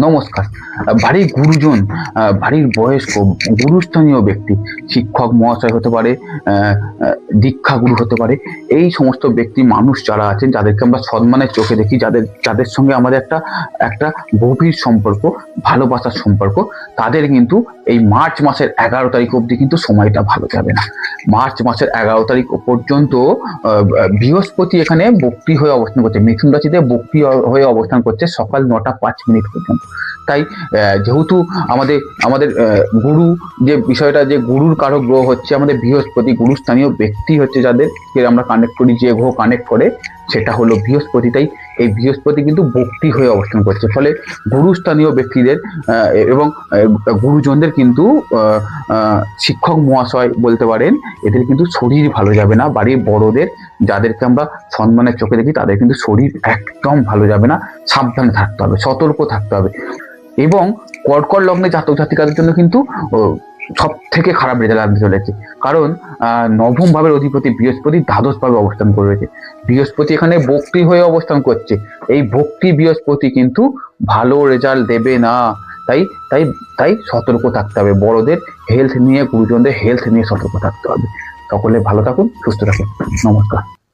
নমস্কার। বাড়ির গুরুজন, বাড়ির বয়স্ক গুরুস্থানীয় ব্যক্তি, শিক্ষক মহাশয় হতে পারে, দীক্ষাগুরু হতে পারে। এই সমস্ত ব্যক্তি মানুষ যারা আছেন, যাদেরকে আমরা সম্মানের চোখে দেখি, যাদের সঙ্গে আমাদের একটা গভীর সম্পর্ক, ভালোবাসার সম্পর্ক, তাদের কিন্তু এই মার্চ মাসের 11 তারিখ অবধি কিন্তু সময়টা ভালো যাবে না। মার্চ মাসের 11 তারিখ পর্যন্ত বৃহস্পতি এখানে বক্রী হয়ে অবস্থান করছে, মিথুন রাশিতে বক্রী হয়ে অবস্থান করছে সকাল 9টা 5 মিনিট পর্যন্ত। তাই যেহেতু আমাদের গুরু, যে বিষয়টা, যে গুরুর কারক গ্রহ হচ্ছে আমাদের বৃহস্পতি, গুরুস্থানীয় ব্যক্তি হচ্ছে যাদেরকে আমরা কানেক্ট করি, যে গ্রহ কানেক্ট করে সেটা হলো বৃহস্পতি। তাই এই বৃহস্পতি কিন্তু বক্রী হয়ে অবস্থান করছে, ফলে গুরুস্থানীয় ব্যক্তিদের এবং গুরুজনদের কিন্তু শিক্ষক মহাশয় বলতে পারেন, এদের কিন্তু শরীর ভালো যাবে না। বাড়ির বড়দের, যাদেরকে আমরা সম্মানের চোখে দেখি, তাদের কিন্তু শরীর একদম ভালো যাবে না। সাবধানে থাকতে হবে, সতর্ক থাকতে হবে। এবং কর্কট লগ্নে জাতক জাতিকাদের জন্য কিন্তু সব থেকে খারাপ রেজাল্ট আসতে চলেছে, কারণ নবম ভাবের অধিপতি বৃহস্পতি দ্বাদশ ভাবে অবস্থান করে রয়েছে। বৃহস্পতি এখানে বক্রী হয়ে অবস্থান করছে। এই বক্রী বৃহস্পতি কিন্তু ভালো রেজাল্ট দেবে না। তাই তাই তাই সতর্ক থাকতে হবে। বড়দের হেলথ নিয়ে, গুরুজনদের হেলথ নিয়ে সতর্ক থাকতে হবে। সকলে ভালো থাকুন, সুস্থ থাকুন। নমস্কার।